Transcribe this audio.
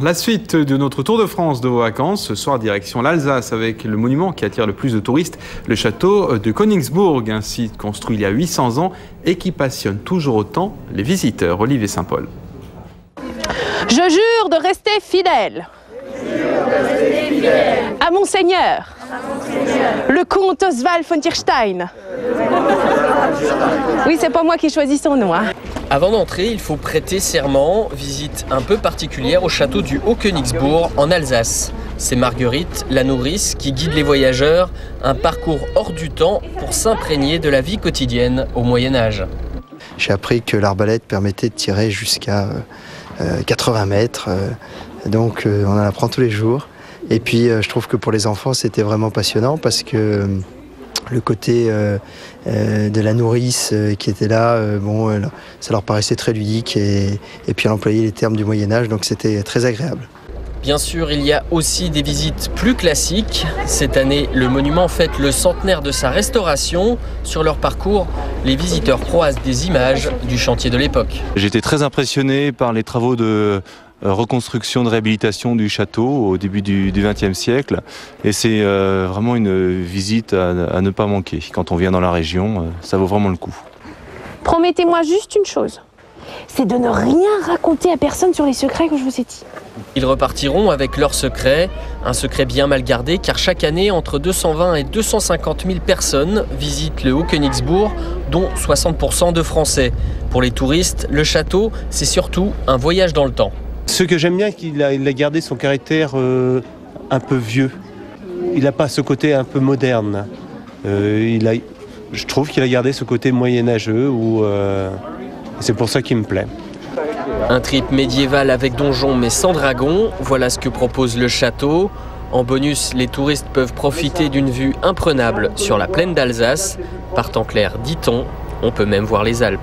La suite de notre Tour de France de vos vacances, ce soir direction l'Alsace avec le monument qui attire le plus de touristes, le château de Königsbourg, un site construit il y a 800 ans et qui passionne toujours autant les visiteurs. Olivier Saint-Paul. Je jure de rester fidèle à mon Seigneur, le comte Oswald von Kirstein. Oui, c'est pas moi qui choisis son nom. Avant d'entrer, il faut prêter serment, visite un peu particulière au château du Haut-Königsbourg en Alsace. C'est Marguerite, la nourrice, qui guide les voyageurs, un parcours hors du temps pour s'imprégner de la vie quotidienne au Moyen-Âge. J'ai appris que l'arbalète permettait de tirer jusqu'à 80 mètres, donc on en apprend tous les jours. Et puis je trouve que pour les enfants c'était vraiment passionnant parce que le côté de la nourrice qui était là, ça leur paraissait très ludique et puis elle employait les termes du Moyen-Âge, donc c'était très agréable. Bien sûr, il y a aussi des visites plus classiques. Cette année, le monument fête le centenaire de sa restauration. Sur leur parcours, les visiteurs croisent des images du chantier de l'époque. J'étais très impressionné par les travaux de reconstruction, de réhabilitation du château au début du XXe siècle. Et c'est vraiment une visite à ne pas manquer. Quand on vient dans la région, ça vaut vraiment le coup. Promettez-moi juste une chose, c'est de ne rien raconter à personne sur les secrets que je vous ai dit. Ils repartiront avec leur secret, un secret bien mal gardé car chaque année, entre 220 et 250 000 personnes visitent le Haut-Königsbourg, dont 60% de Français. Pour les touristes, le château, c'est surtout un voyage dans le temps. Ce que j'aime bien, c'est qu'il a gardé son caractère un peu vieux. Il n'a pas ce côté un peu moderne. Je trouve qu'il a gardé ce côté moyenâgeux où c'est pour ça qu'il me plaît. Un trip médiéval avec donjons mais sans dragons, voilà ce que propose le château. En bonus, les touristes peuvent profiter d'une vue imprenable sur la plaine d'Alsace. Par temps clair, dit-on, on peut même voir les Alpes.